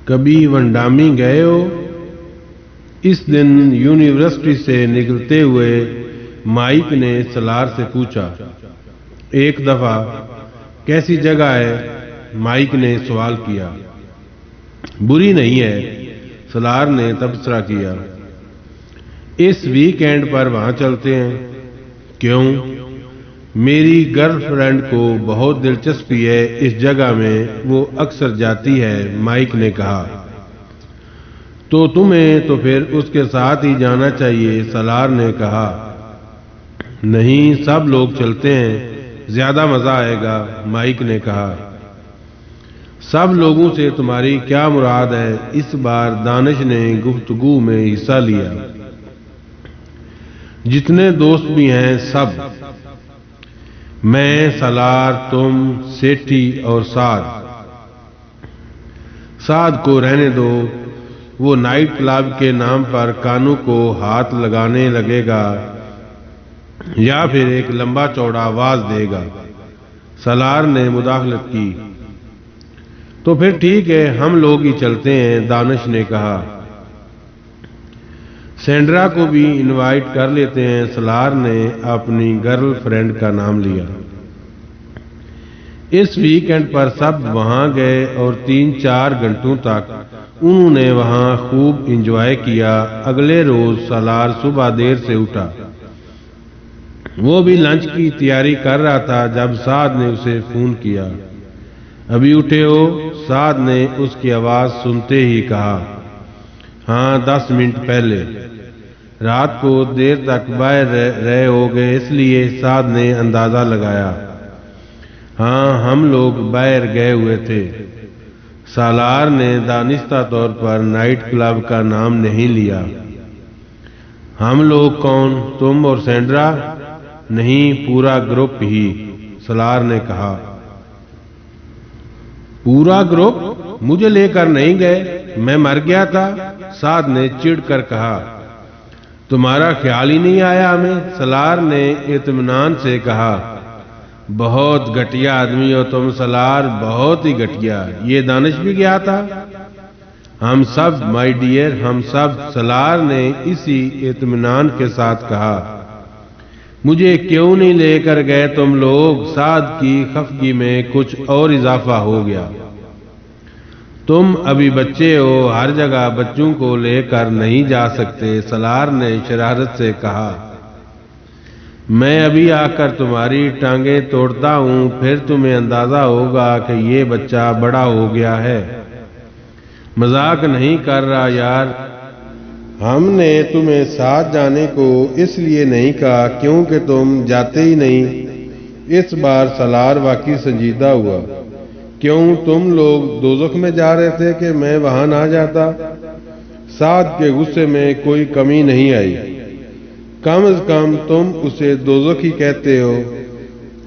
کبھی ونڈامی گئے ہو؟ اس دن یونیورسٹی سے نکلتے ہوئے مائک نے سالار سے پوچھا۔ ایک دفعہ۔ کیسی جگہ ہے؟ مائک نے سوال کیا۔ بری نہیں ہے، سالار نے تبصرہ کیا۔ اس ویکینڈ پر وہاں چلتے ہیں۔ کیوں؟ میری گرل فرینڈ کو بہت دلچسپی ہے اس جگہ میں، وہ اکثر جاتی ہے، مائک نے کہا۔ تو تمہیں تو پھر اس کے ساتھ ہی جانا چاہیے، سالار نے کہا۔ نہیں، سب لوگ چلتے ہیں، زیادہ مزہ آئے گا، مائک نے کہا۔ سب لوگوں سے تمہاری کیا مراد ہے؟ اس بار دانش نے گفتگو میں حصہ لیا۔ جتنے دوست بھی ہیں سب، میں، سالار، تم، سیٹھی اور سعد۔ سعد کو رہنے دو، وہ نائٹ کلب کے نام پر کانوں کو ہاتھ لگانے لگے گا یا پھر ایک لمبا چوڑا آواز دے گا، سالار نے مداخلت کی۔ تو پھر ٹھیک ہے، ہم لوگ ہی چلتے ہیں، دانش نے کہا۔ سینڈرا کو بھی انوائٹ کر لیتے ہیں، سالار نے اپنی گرل فرینڈ کا نام لیا۔ اس ویکینڈ پر سب وہاں گئے اور 3-4 گھنٹوں تک انہوں نے وہاں خوب انجوائے کیا۔ اگلے روز سالار صبح دیر سے اٹھا۔ وہ بھی لنچ کی تیاری کر رہا تھا جب سعد نے اسے فون کیا۔ ابھی اٹھے ہو؟ سعد نے اس کی آواز سنتے ہی کہا۔ ہاں، 10 منٹ پہلے۔ رات کو دیر تک باہر رہے ہوگے، اس لیے سعد نے اندازہ لگایا۔ ہاں، ہم لوگ باہر گئے ہوئے تھے۔ سالار نے دانستہ طور پر نائٹ کلب کا نام نہیں لیا۔ ہم لوگ کون؟ تم اور سینڈرا؟ نہیں، پورا گروپ ہی، سالار نے کہا۔ پورا گروپ؟ مجھے لے کر نہیں گئے؟ میں مر گیا تھا، سعد نے چڑ کر کہا۔ تمہارا خیال ہی نہیں آیا ہمیں، سالار نے اطمینان سے کہا۔ بہت گھٹیا آدمی ہو تم سالار، بہت ہی گھٹیا۔ یہ دانش بھی گیا تھا؟ ہم سب، مائی ڈیئر، ہم سب، سالار نے اسی اطمینان کے ساتھ کہا۔ مجھے کیوں نہیں لے کر گئے تم لوگ؟ سعد کی خفگی میں کچھ اور اضافہ ہو گیا۔ تم ابھی بچے ہو، ہر جگہ بچوں کو لے کر نہیں جا سکتے، سالار نے شرارت سے کہا۔ میں ابھی آ کر تمہاری ٹانگیں توڑتا ہوں، پھر تمہیں اندازہ ہوگا کہ یہ بچہ بڑا ہو گیا ہے۔ مذاق نہیں کر رہا یار، ہم نے تمہیں ساتھ جانے کو اس لیے نہیں کہا کیونکہ تم جاتے ہی نہیں۔ اس بار سالار واقعی سنجیدہ ہوا۔ کیوں، تم لوگ دوزخ میں جا رہے تھے کہ میں وہاں نہ جاتا؟ سعد کے غصے میں کوئی کمی نہیں آئی۔ کم از کم تم اسے دوزخ ہی کہتے ہو۔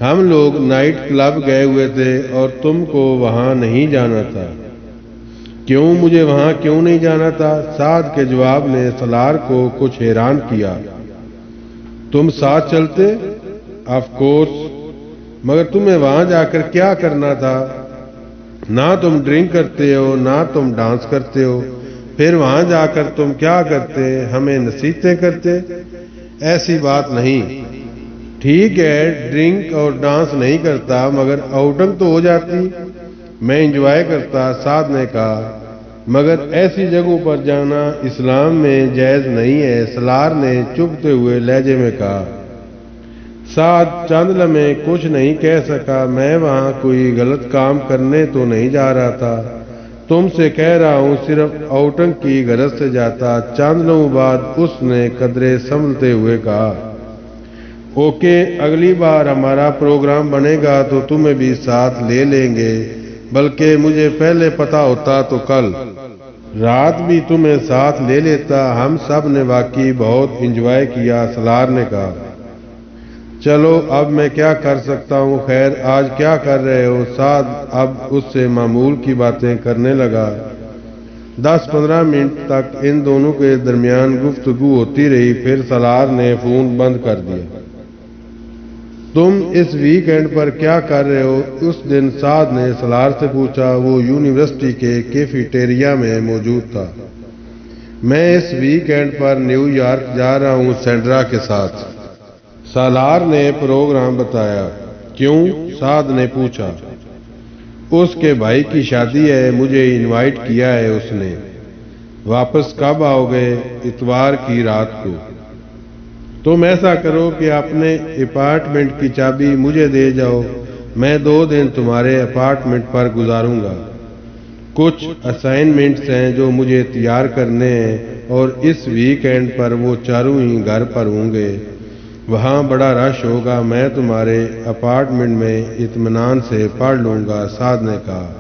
ہم لوگ نائٹ کلب گئے ہوئے تھے اور تم کو وہاں نہیں جانا تھا۔ کیوں، مجھے وہاں کیوں نہیں جانا تھا؟ سعد کے جواب نے سالار کو کچھ حیران کیا۔ تم ساتھ چلتے؟ آف کورس، مگر تمہیں وہاں جا کر کیا کرنا تھا؟ نہ تم ڈرنک کرتے ہو، نہ تم ڈانس کرتے ہو، پھر وہاں جا کر تم کیا کرتے؟ ہمیں نصیحتیں کرتے؟ ایسی بات نہیں۔ ٹھیک ہے، ڈرنک اور ڈانس نہیں کرتا، مگر آؤٹنگ تو ہو جاتی، میں انجوائے کرتا، سعد نے کہا۔ مگر ایسی جگہوں پر جانا اسلام میں جائز نہیں ہے، سالار نے چبھتے ہوئے لہجے میں کہا۔ سعد چند لمحے کچھ نہیں کہہ سکا۔ میں وہاں کوئی غلط کام کرنے تو نہیں جا رہا تھا، تم سے کہہ رہا ہوں صرف آؤٹنگ کی غرض سے جاتا۔ چند لمحوں بعد اس نے قدرے سنبھلتے ہوئے کہا۔ اوکے، اگلی بار ہمارا پروگرام بنے گا تو تمہیں بھی ساتھ لے لیں گے، بلکہ مجھے پہلے پتا ہوتا تو کل رات بھی تمہیں ساتھ لے لیتا۔ ہم سب نے واقعی بہت انجوائے کیا، سالار نے کہا۔ چلو، اب میں کیا کر سکتا ہوں؟ خیر، آج کیا کر رہے ہو؟ سعد اب اس سے معمول کی باتیں کرنے لگا۔ 10-15 منٹ تک ان دونوں کے درمیان گفتگو ہوتی رہی، پھر سالار نے فون بند کر دیا۔ تم اس ویکینڈ پر کیا کر رہے ہو؟ اس دن سعد نے سالار سے پوچھا۔ وہ یونیورسٹی کے کیفیٹیریا میں موجود تھا۔ میں اس ویکینڈ پر نیو یارک جا رہا ہوں سینڈرا کے ساتھ، سالار نے پروگرام بتایا۔ کیوں؟ سعد نے پوچھا۔ اس کے بھائی کی شادی ہے، مجھے انوائٹ کیا ہے اس نے۔ واپس کب آؤ گے؟ اتوار کی رات کو۔ تم ایسا کرو کہ اپنے اپارٹمنٹ کی چابی مجھے دے جاؤ، میں 2 دن تمہارے اپارٹمنٹ پر گزاروں گا۔ کچھ اسائنمنٹس ہیں جو مجھے تیار کرنے ہیں اور اس ویکینڈ پر وہ چاروں ہی گھر پر ہوں گے۔ وہاں بڑا رش ہوگا، میں تمہارے اپارٹمنٹ میں اطمینان سے پڑھ لوں گا، سعد نے کہا۔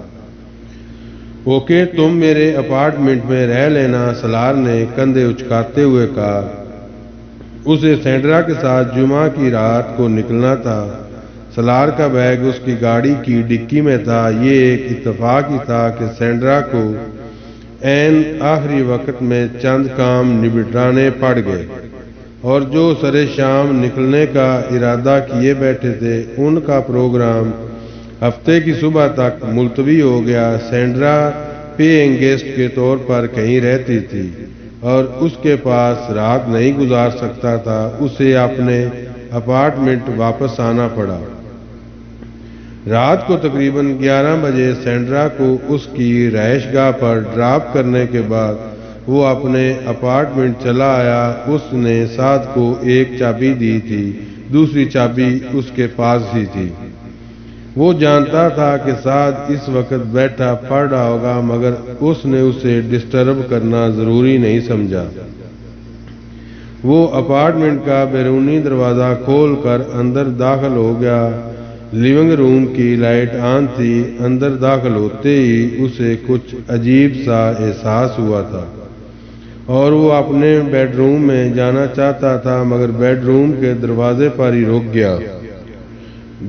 اوکے، تم میرے اپارٹمنٹ میں رہ لینا، سالار نے کندھے اچکاتے ہوئے کہا۔ اسے سینڈرا کے ساتھ جمعہ کی رات کو نکلنا تھا۔ سالار کا بیگ اس کی گاڑی کی ڈکی میں تھا۔ یہ ایک اتفاق ہی تھا کہ سینڈرا کو عین آخری وقت میں چند کام نبٹانے پڑ گئے، اور جو سرے شام نکلنے کا ارادہ کیے بیٹھے تھے ان کا پروگرام ہفتے کی صبح تک ملتوی ہو گیا۔ سینڈرا پیئنگ گیسٹ کے طور پر کہیں رہتی تھی اور اس کے پاس رات نہیں گزار سکتا تھا۔ اسے اپنے اپارٹمنٹ واپس آنا پڑا۔ رات کو تقریباً 11 بجے سینڈرا کو اس کی رہائش گاہ پر ڈراپ کرنے کے بعد وہ اپنے اپارٹمنٹ چلا آیا۔ اس نے سعد کو ایک چابی دی تھی، دوسری چابی اس کے پاس ہی تھی۔ وہ جانتا تھا کہ سعد اس وقت بیٹھا پڑھ رہا ہوگا، مگر اس نے اسے ڈسٹرب کرنا ضروری نہیں سمجھا۔ وہ اپارٹمنٹ کا بیرونی دروازہ کھول کر اندر داخل ہو گیا۔ لیونگ روم کی لائٹ آن تھی۔ اندر داخل ہوتے ہی اسے کچھ عجیب سا احساس ہوا تھا اور وہ اپنے بیڈ روم میں جانا چاہتا تھا، مگر بیڈ روم کے دروازے پر ہی رک گیا۔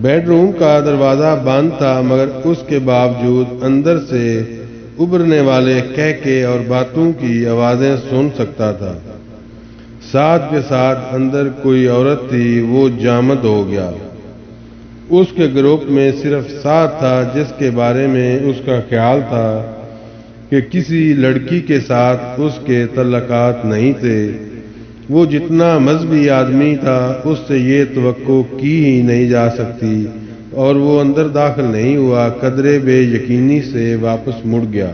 بیڈ روم کا دروازہ بند تھا، مگر اس کے باوجود اندر سے ابھرنے والے کہکے اور باتوں کی آوازیں سن سکتا تھا۔ سعد کے ساتھ اندر کوئی عورت تھی۔ وہ جامد ہو گیا۔ اس کے گروپ میں صرف سعد تھا جس کے بارے میں اس کا خیال تھا کہ کسی لڑکی کے ساتھ اس کے تعلقات نہیں تھے۔ وہ جتنا مذہبی آدمی تھا اس سے یہ توقع کی ہی نہیں جا سکتی، اور وہ اندر داخل نہیں ہوا۔ قدرے بے یقینی سے واپس مڑ گیا،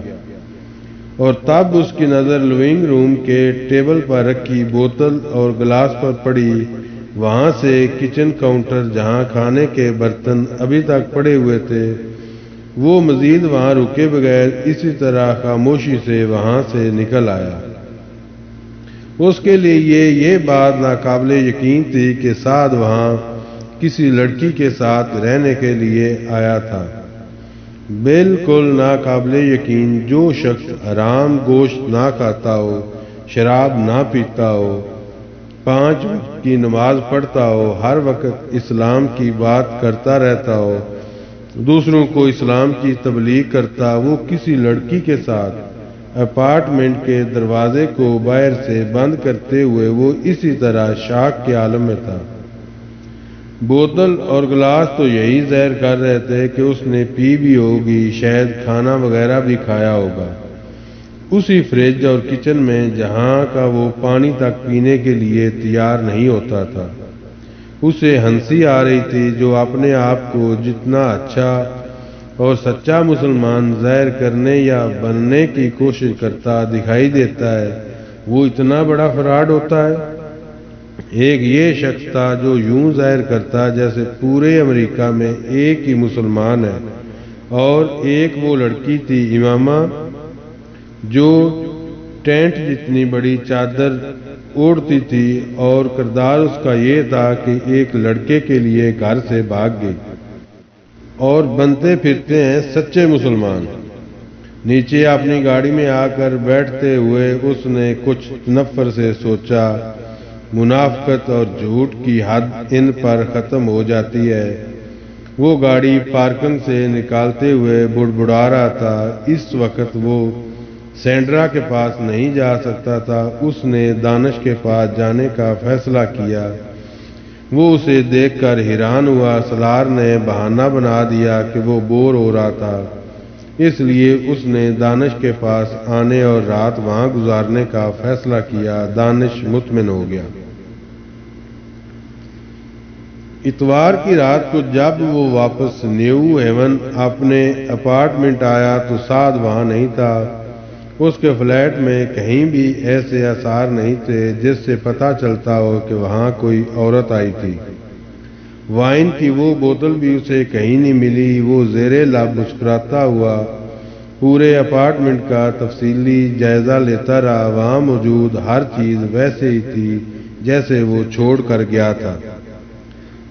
اور تب اس کی نظر لیونگ روم کے ٹیبل پر رکھی بوتل اور گلاس پر پڑی۔ وہاں سے کچن کاؤنٹر جہاں کھانے کے برتن ابھی تک پڑے ہوئے تھے، وہ مزید وہاں رکے بغیر اسی طرح خاموشی سے وہاں سے نکل آیا۔ اس کے لیے یہ بات ناقابل یقین تھی کہ سعد وہاں کسی لڑکی کے ساتھ رہنے کے لیے آیا تھا۔ بالکل ناقابل یقین۔ جو شخص حرام گوشت نہ کھاتا ہو، شراب نہ پیتا ہو، 5 وقت کی نماز پڑھتا ہو، ہر وقت اسلام کی بات کرتا رہتا ہو، دوسروں کو اسلام کی تبلیغ کرتا، وہ کسی لڑکی کے ساتھ اپارٹمنٹ کے دروازے کو باہر سے بند کرتے ہوئے وہ اسی طرح شاک کے عالم میں تھا۔ بوتل اور گلاس تو یہی ظاہر کر رہے تھے کہ اس نے پی بھی ہوگی، شاید کھانا وغیرہ بھی کھایا ہوگا۔ اسی فریج اور کچن میں جہاں کا وہ پانی تک پینے کے لیے تیار نہیں ہوتا تھا۔ اسے ہنسی آ رہی تھی۔ جو اپنے آپ کو جتنا اچھا اور سچا مسلمان ظاہر کرنے یا بننے کی کوشش کرتا دکھائی دیتا ہے، وہ اتنا بڑا فراڈ ہوتا ہے۔ ایک یہ شخص تھا جو یوں ظاہر کرتا جیسے پورے امریکہ میں ایک ہی مسلمان ہے، اور ایک وہ لڑکی تھی امامہ جو ٹینٹ جتنی بڑی چادر اوڑھتی تھی، اور کردار اس کا یہ تھا کہ ایک لڑکے کے لیے گھر سے بھاگ گئی، اور بنتے پھرتے ہیں سچے مسلمان۔ نیچے اپنی گاڑی میں آ کر بیٹھتے ہوئے اس نے کچھ تنفر سے سوچا، منافقت اور جھوٹ کی حد ان پر ختم ہو جاتی ہے۔ وہ گاڑی پارکنگ سے نکالتے ہوئے بڑبڑا رہا تھا۔ اس وقت وہ سینڈرا کے پاس نہیں جا سکتا تھا۔ اس نے دانش کے پاس جانے کا فیصلہ کیا۔ وہ اسے دیکھ کر حیران ہوا۔ سالار نے بہانہ بنا دیا کہ وہ بور ہو رہا تھا، اس لیے اس نے دانش کے پاس آنے اور رات وہاں گزارنے کا فیصلہ کیا۔ دانش مطمئن ہو گیا۔ اتوار کی رات کو جب وہ واپس نیو ہیون اپنے اپارٹمنٹ آیا تو سعد وہاں نہیں تھا۔ اس کے فلیٹ میں کہیں بھی ایسے آثار نہیں تھے جس سے پتہ چلتا ہو کہ وہاں کوئی عورت آئی تھی۔ وائن کی وہ بوتل بھی اسے کہیں نہیں ملی۔ وہ زیر لب مسکراتا ہوا پورے اپارٹمنٹ کا تفصیلی جائزہ لیتا رہا۔ وہاں موجود ہر چیز ویسے ہی تھی جیسے وہ چھوڑ کر گیا تھا۔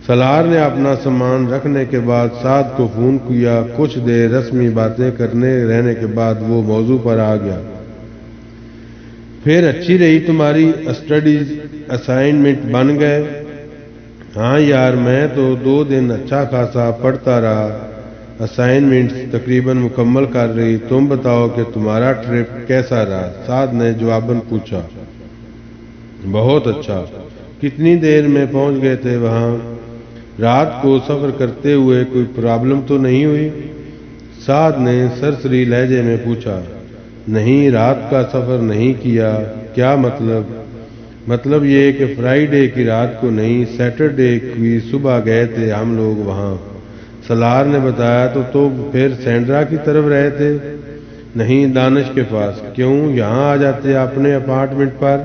سالار نے اپنا سامان رکھنے کے بعد سعد کو فون کیا۔ کچھ دیر رسمی باتیں کرنے رہنے کے بعد وہ موضوع پر آ گیا۔ پھر اچھی رہی تمہاری اسٹڈیز، اسائنمنٹ بن گئے؟ ہاں یار، میں تو 2 دن اچھا خاصا پڑھتا رہا، اسائنمنٹس تقریباً مکمل کر رہی۔ تم بتاؤ کہ تمہارا ٹرپ کیسا رہا؟ سعد نے جواباً پوچھا۔ بہت اچھا۔ کتنی دیر میں پہنچ گئے تھے وہاں؟ رات کو سفر کرتے ہوئے کوئی پرابلم تو نہیں ہوئی؟ سعد نے سرسری لہجے میں پوچھا۔ نہیں، رات کا سفر نہیں کیا۔ کیا مطلب؟ مطلب یہ کہ فرائیڈے کی رات کو نہیں، سیٹرڈے کی صبح گئے تھے ہم لوگ وہاں، سالار نے بتایا۔ تو پھر سینڈرا کی طرف رہے تھے؟ نہیں، دانش کے پاس۔ کیوں؟ یہاں آ جاتے اپنے اپارٹمنٹ پر۔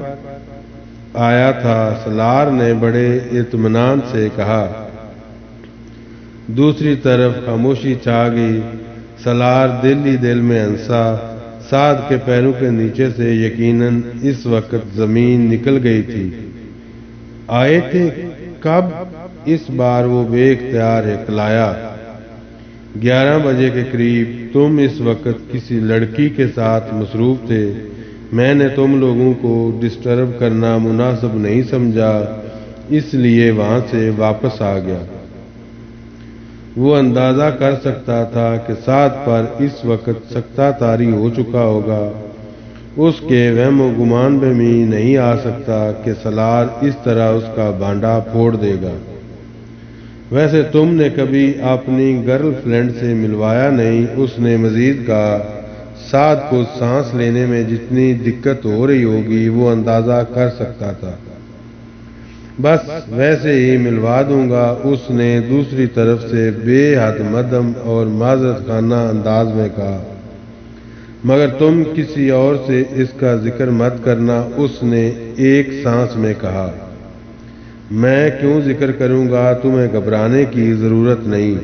آیا تھا، سالار نے بڑے اطمینان سے کہا۔ دوسری طرف خاموشی چھا گئی۔ سالار دل ہی دل میں ہنسا۔ سعد کے پیروں کے نیچے سے یقیناً اس وقت زمین نکل گئی تھی۔ آئے تھے کب؟ اس بار وہ بے اختیار ہکلایا۔ 11 بجے کے قریب۔ تم اس وقت کسی لڑکی کے ساتھ مصروف تھے، میں نے تم لوگوں کو ڈسٹرب کرنا مناسب نہیں سمجھا، اس لیے وہاں سے واپس آ گیا۔ وہ اندازہ کر سکتا تھا کہ سعد پر اس وقت سکتہ طاری ہو چکا ہوگا۔ اس کے وہم و گمان میں بھی نہیں آ سکتا کہ سالار اس طرح اس کا بانڈا پھوڑ دے گا۔ ویسے تم نے کبھی اپنی گرل فرینڈ سے ملوایا نہیں، اس نے مزید کہا۔ سعد کو سانس لینے میں جتنی دقت ہو رہی ہوگی وہ اندازہ کر سکتا تھا۔ بس ویسے ہی ملوا دوں گا، اس نے دوسری طرف سے بے حد مدھم اور معذرت خانہ انداز میں کہا۔ مگر تم کسی اور سے اس کا ذکر مت کرنا، اس نے ایک سانس میں کہا۔ میں کیوں ذکر کروں گا؟ تمہیں گھبرانے کی ضرورت نہیں۔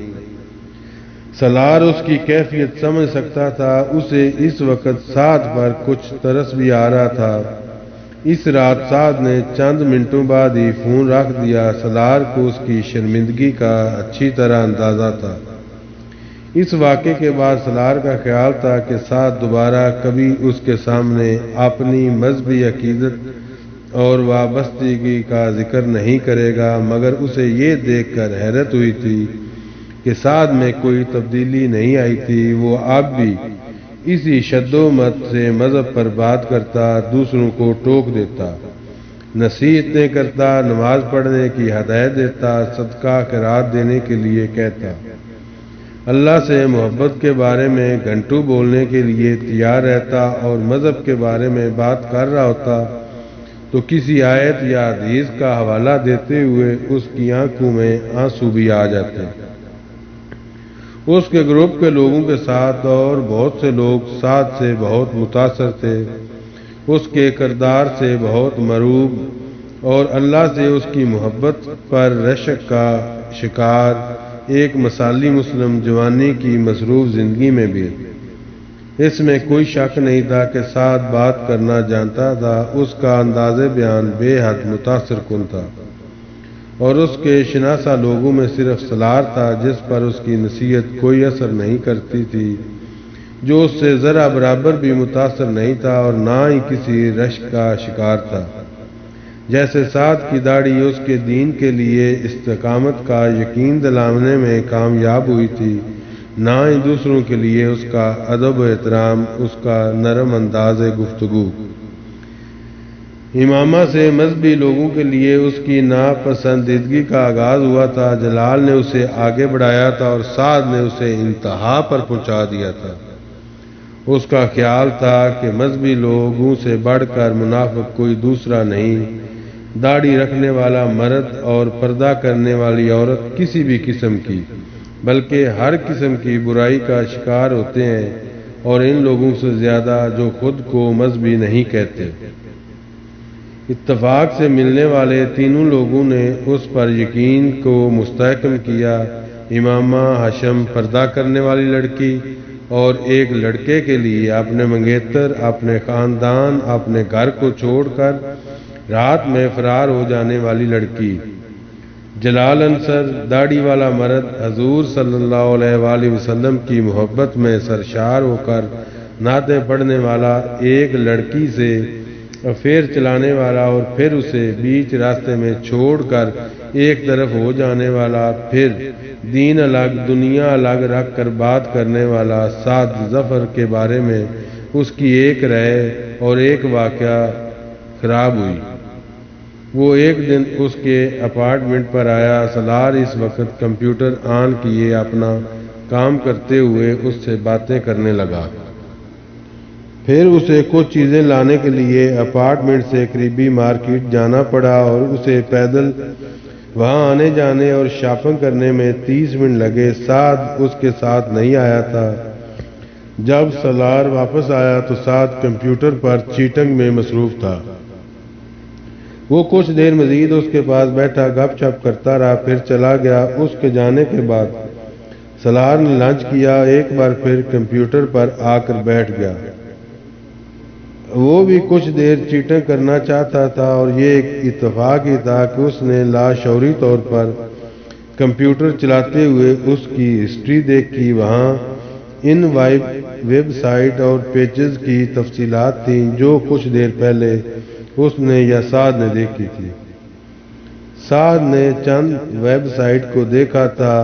سالار اس کی کیفیت سمجھ سکتا تھا۔ اسے اس وقت سعد پر کچھ ترس بھی آ رہا تھا۔ اس رات سعد نے چند منٹوں بعد ہی فون رکھ دیا۔ سالار کو اس کی شرمندگی کا اچھی طرح اندازہ تھا۔ اس واقعے کے بعد سالار کا خیال تھا کہ سعد دوبارہ کبھی اس کے سامنے اپنی مذہبی عقیدت اور وابستگی کا ذکر نہیں کرے گا، مگر اسے یہ دیکھ کر حیرت ہوئی تھی کہ سعد میں کوئی تبدیلی نہیں آئی تھی۔ وہ اب بھی اسی شد و مت سے مذہب پر بات کرتا، دوسروں کو ٹوک دیتا، نصیحتیں کرتا، نماز پڑھنے کی ہدایت دیتا، صدقہ خیرات دینے کے لیے کہتا، اللہ سے محبت کے بارے میں گھنٹوں بولنے کے لیے تیار رہتا، اور مذہب کے بارے میں بات کر رہا ہوتا تو کسی آیت یا حدیث کا حوالہ دیتے ہوئے اس کی آنکھوں میں آنسو بھی آ جاتے۔ اس کے گروپ کے لوگوں کے ساتھ اور بہت سے لوگ سعد سے بہت متاثر تھے، اس کے کردار سے بہت مرعوب، اور اللہ سے اس کی محبت پر رشک کا شکار، ایک مثالی مسلم جوانی کی مصروف زندگی میں بھی۔ اس میں کوئی شک نہیں تھا کہ سعد بات کرنا جانتا تھا۔ اس کا انداز بیان بے حد متاثر کن تھا، اور اس کے شناسا لوگوں میں صرف سالار تھا جس پر اس کی نصیحت کوئی اثر نہیں کرتی تھی، جو اس سے ذرا برابر بھی متاثر نہیں تھا اور نہ ہی کسی رشک کا شکار تھا۔ جیسے سعد کی داڑھی اس کے دین کے لیے استقامت کا یقین دلانے میں کامیاب ہوئی تھی، نہ ہی دوسروں کے لیے اس کا ادب و احترام، اس کا نرم انداز گفتگو۔ امامہ سے مذہبی لوگوں کے لیے اس کی ناپسندیدگی کا آغاز ہوا تھا۔ جلال نے اسے آگے بڑھایا تھا اور سعد نے اسے انتہا پر پہنچا دیا تھا۔ اس کا خیال تھا کہ مذہبی لوگوں سے بڑھ کر منافق کوئی دوسرا نہیں۔ داڑھی رکھنے والا مرد اور پردہ کرنے والی عورت کسی بھی قسم کی بلکہ ہر قسم کی برائی کا شکار ہوتے ہیں، اور ان لوگوں سے زیادہ جو خود کو مذہبی نہیں کہتے۔ اتفاق سے ملنے والے تینوں لوگوں نے اس پر یقین کو مستحکم کیا۔ امامہ ہاشم پردہ کرنے والی لڑکی، اور ایک لڑکے کے لیے اپنے منگیتر، اپنے خاندان، اپنے گھر کو چھوڑ کر رات میں فرار ہو جانے والی لڑکی۔ جلال انصر داڑھی والا مرد حضور صلی اللہ علیہ وآلہ وسلم کی محبت میں سرشار ہو کر نعتیں پڑھنے والا، ایک لڑکی سے افیئر چلانے والا اور پھر اسے بیچ راستے میں چھوڑ کر ایک طرف ہو جانے والا، پھر دین الگ دنیا الگ رکھ کر بات کرنے والا۔ سعد ظفر کے بارے میں اس کی ایک رائے اور ایک واقعہ خراب ہوئی۔ وہ ایک دن اس کے اپارٹمنٹ پر آیا۔ سالار اس وقت کمپیوٹر آن کیے اپنا کام کرتے ہوئے اس سے باتیں کرنے لگا۔ پھر اسے کچھ چیزیں لانے کے لیے اپارٹمنٹ سے قریبی مارکیٹ جانا پڑا اور اسے پیدل وہاں آنے جانے اور شاپنگ کرنے میں 30 منٹ لگے۔ سعد اس کے ساتھ نہیں آیا تھا۔ جب سالار واپس آیا تو سعد کمپیوٹر پر چیٹنگ میں مصروف تھا۔ وہ کچھ دیر مزید اس کے پاس بیٹھا گپ شپ کرتا رہا، پھر چلا گیا۔ اس کے جانے کے بعد سالار نے لنچ کیا، ایک بار پھر کمپیوٹر پر آ کر بیٹھ گیا۔ وہ بھی کچھ دیر چیٹنگ کرنا چاہتا تھا، اور یہ ایک اتفاق ہی تھا کہ اس نے لاشعوری طور پر کمپیوٹر چلاتے ہوئے اس کی ہسٹری دیکھی۔ وہاں ان ویب سائٹ اور پیجز کی تفصیلات تھیں جو کچھ دیر پہلے اس نے یا سعد نے دیکھی تھی۔ سعد نے چند ویب سائٹ کو دیکھا تھا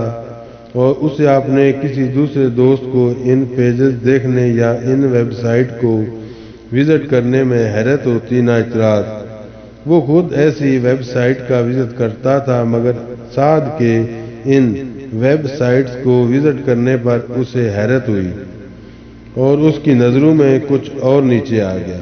اور اسے اپنے کسی دوسرے دوست کو ان پیجز دیکھنے یا ان ویب سائٹ کو وزٹ کرنے میں حیرت ہوتی نہ اعتراض۔ وہ خود ایسی ویب سائٹ کا وزٹ کرتا تھا، مگر سعد کے ان ویب سائٹس کو وزٹ کرنے پر اسے حیرت ہوئی اور اس کی نظروں میں کچھ اور نیچے آ گیا۔